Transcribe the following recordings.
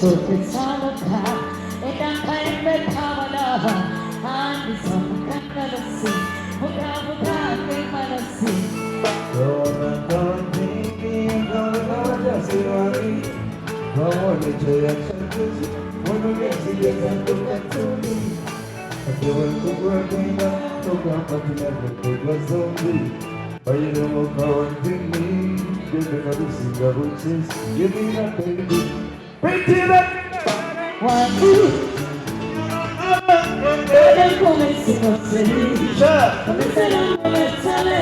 tukisaloka inakaimekawana anisomukangalasi mukamukakemalasi Dona Contini Gavana Siwani Gavana Jaya Chandrasi Wanagesi Yasanto Katsuni Adewan Kubra Kina Toka Patina Kubra Zombie Bayra Mokawantini Gavana Singa Buchis Yedina Tendi Pretty watu Dede kumesi koseli Komisela mweletale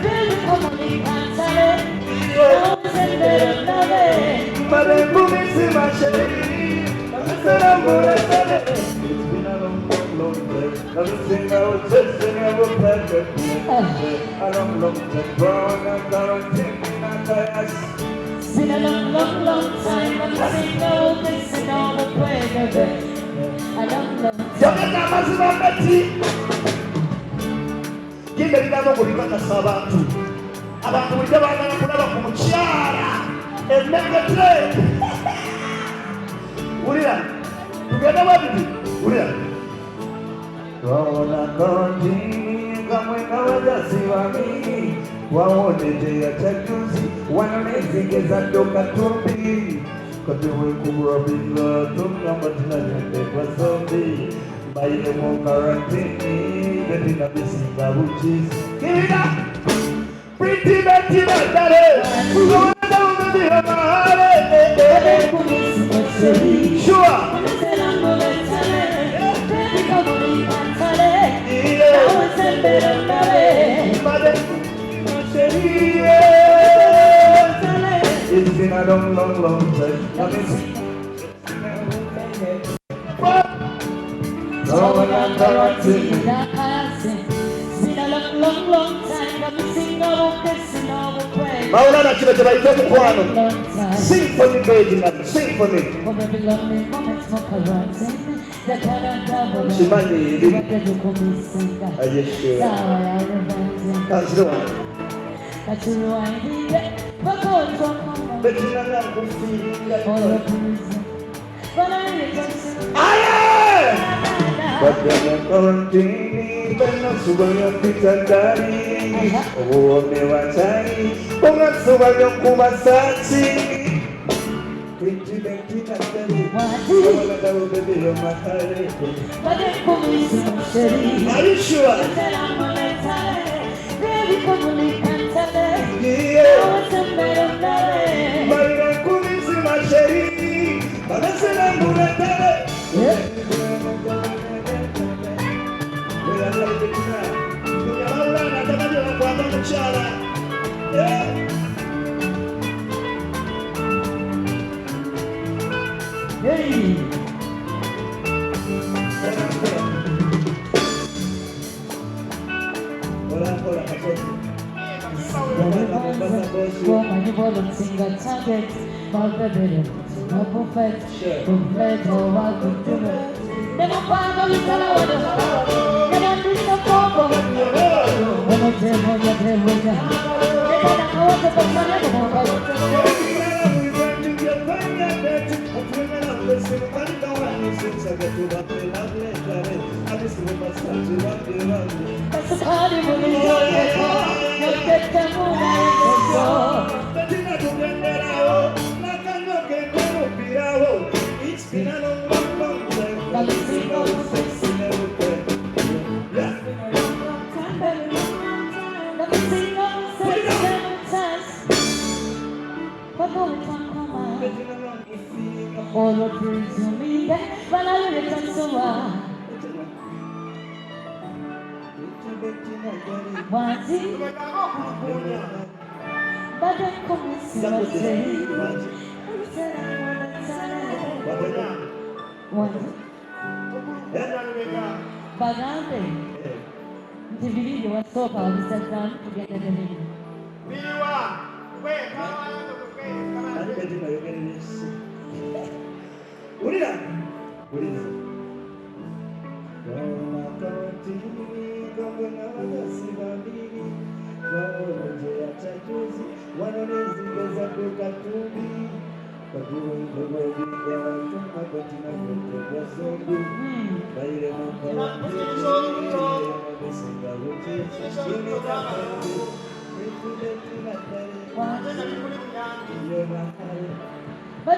Dede kumani kansale Nawazendere nave Mare Kumisi Masheri Komisela mweletale It's been a long day Never seen I was chasing I was perfect A long day Brown and quarantine and I asked It's been a long time I'm single, missing all the pain of it. A long time. Yabaka mazima mbeti Gimbe lidano kulikata abantu Abantu wite bagala kulaba ku mukyala Emmegete Ulira Tugenda wabiti Ulira Twawona kontini Kamwe kawajasi wamini Wawonete ya chajuzi Wanonezigeza doka tumbi Katiwe kukurabila Tunga matina nyende kwa zombi Baile mo karantini Betina bisinga buchis Give it up! Pretty Betty Betty Uwanda umedi hamahare Dede kumisi koseli Sure! Komisela mweletale Dede kumani kansale Nawazendere nave Made Masheri It's been a long time. Let me see. No one can guarantee. It's been a long time. I've been singing all this and all the way. Maulana kimetebaita mkwano. Long time. Sing for me, baby, man. Sing for me. For every lonely moment for quarantine, the calendar Shimani, will be ready for me sing. Ayeshe. Sawa ya revanzi. Kanzwa. Kachuru idea. Bakonzo mama. Betina na kufiringa. For your prison. But I rejoice. Aye! But then I'm quarantine. Bena subaya pitandari. Uone watani. Bunga subaya kumasati. Pretty Betty Betty. Wala dawo baby yo mahare. Dede kumisi koseli Are you sure? Komisela mweletale Dede kumani kansale Yeah. Nawazendere nave Baila Kumisi Masheri. Balasela muratale. Hey Kwa manibolo msinga target Malbebele No buffet Buffet o wakutume Nemo pano litala wada Nemo ndisa popo Nemo temo ya temo ya Nemo na kawate pasana Nemo kawate That's the party when we go No get the moon out It's been a long time. Let me see go Yeah. Let me sing all 7 times. But no one come on. All the praise to me, but I return to What's it? But then come and see what say. Bagante. The video was so powerful, we sat down together the video. Ulira. But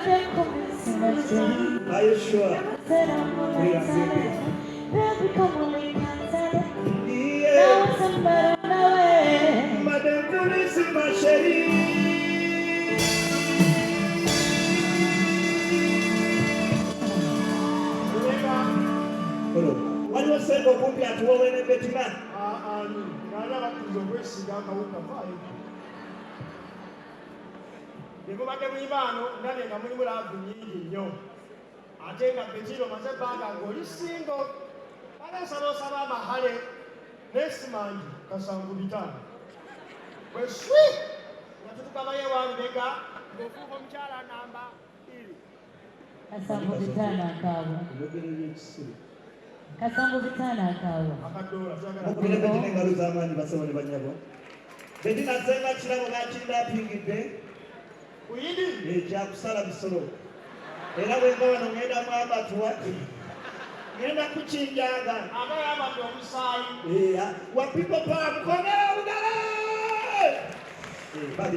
then comes my city. Are you sure? Said I'm only excited. Then become only excited. Yeah. Now it's a better way. Madame Police, ma chérie. Hello. What was said of Puppy at war when a Bettina? Ndikubadde mwibano ndabye nga mulimu laavu nnyingi nnyo ate nga Betiro maze ebbanga ng'olisingo aleesaba osaba amahale n'esimangi kasanvu bitaano bwe swi nga tutukabayo ewambega ng'ofuuka omukyala namba 2 Kasambu vitana akawa. Kasambu vitana akawa. akadoola Mukubire Bettina engalo z'amaanyi basebo ne bannyabo. Bettina azenga kirabo n'akinda apingidde. kuyidi Ekyakusala bisolo. Era bwenga wano ngenda mwambatuwa. Ngenda kukinjaga. aba yabadde omusaayi Wapipo pa mkono udale! Bali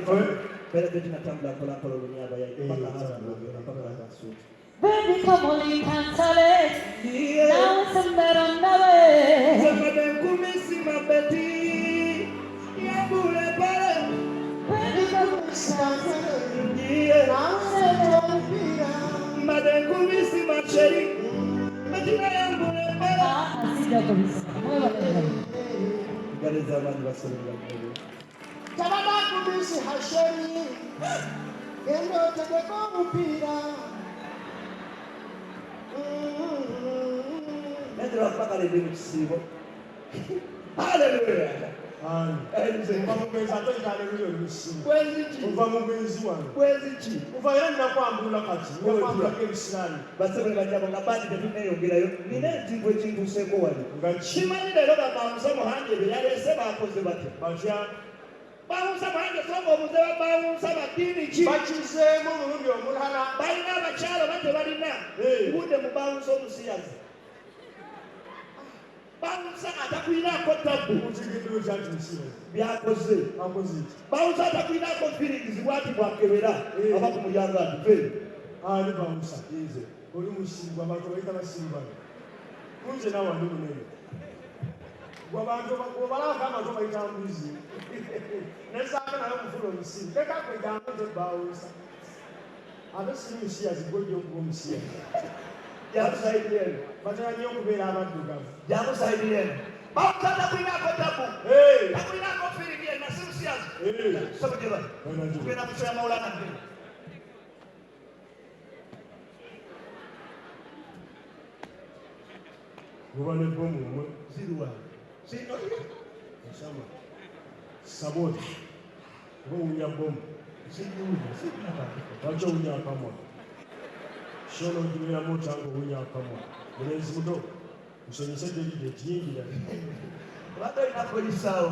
pele Bettina tambula mpola olunyaba ya mpaka hasa mpaka hasa. Baby, come on, you can't tell it. Now it's a better way. Zamade kumisi mabeti. Yabule pale. Baby, come on, you can't tell it. Now it's a better way. Made kumisi macheri. Bettina yabule pale. Asija kabisa. Mwewe leo. Gale zamani basolo ngalo. tabada kubisi hasheri gendo tegeko mupira Nendra mpaka lebe mkisibo. Hallelujah. uva mugenzi ate kyaleluyo olusimu Kweziki. uva mugenzi wano Kweziki. uva era nnakwambula kati nakwambulako ebisiraani Basebo banyabo ngabandi tetuneyongerayo. Nina ekintu ekintuseeko wali. nga Kimanyi leero bamusa muhanje bye yaleese bakoze batya. batya Bawusa muhanje songa obuze bawusa baddiini ki? bakizeemu omulundi omulala Balina abakyala bate balina. Budde mu bawusa omusiyazi. Bawusa atakwinaako tabbu. mukigiddulu kyati musibe Byakoze. akoze ki Bawusa atakwinaako firigizi bwati bwakebera. Aba ku mulyango atuve. ali bawusa oli musiibwa abantu bayita basiibana kunze nawe ndi munene gwabalabako abantu bayita mbuzi nesaaka naye okufuna omusiibu leka kwegambo nze bawusa ate siri musiyazi gwojja okuba omusiyazi Jamusayidira eno. batera nnyo okubeera abaddugavu Jamusayidira eno. Bawusa atakwinaako tabbu. Takwinaako firigi eno si musiyazi. Sabo gye bali. Tugenda kusera Mawulana bbiri. muba nebbomu omwe Ziruwa. Sino. osama saboti oba owunya bomu Sinyuwa. Sinyuwa. lwaki owunya akamwa shona ogiberamu otanga owunya akamwa mulenzi muto nsonyese david ekiyingira Obadde olina poliisi awo.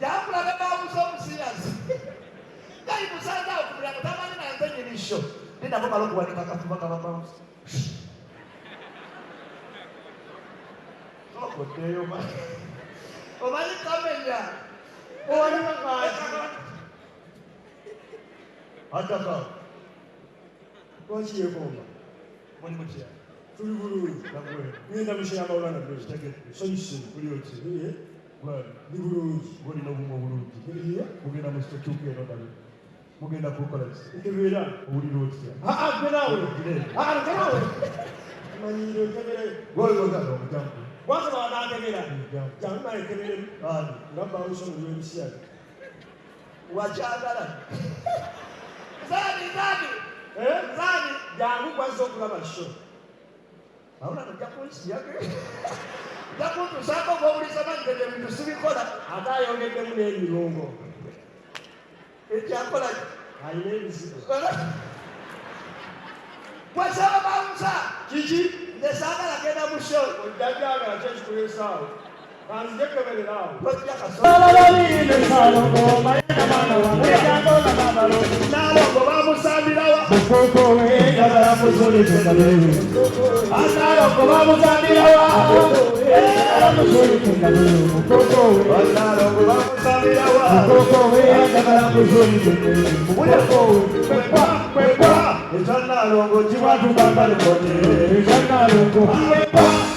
Jamulabe bawusa omusiyazi. Yali musanze awo ku mulyango tamanyi nanze nyinisho. Ninabo bala okuwanika akafuba kababawusa. Okoddeyo ma. Omanyi kamenya. owaliwo kaaki Ataka. lwaki yekomba Muli mutya. tuli bulungi ngenda mushira amawulana sonyise Buli oti. Bwali. ndi bulungi Olina obumu obulungi. Mugenda mu sitokyuka eno dali. Mugenda kukola ki? ntegeera Owulira otya? gwe naawe ntegeerawe manyire ntegere Gwologana omujambu. gwasobola nantegera jangu nalekeberemu Ani. nga bawusa omuli ebisiyaga Wakyagala. Zani. zani jangu gwazza okulaba sho Mawulana ojja kunsiyaga. Ojja kuntusaako gw'owuliza manyi ebyo ebintu sibikola. ate ayongeddemu n'emirungo Ekyakola ki? alina ebizibu Gwesaba bawusa. kiki Nze saagala genda mu show. ojja gyagala ki ekikuleesaawo It's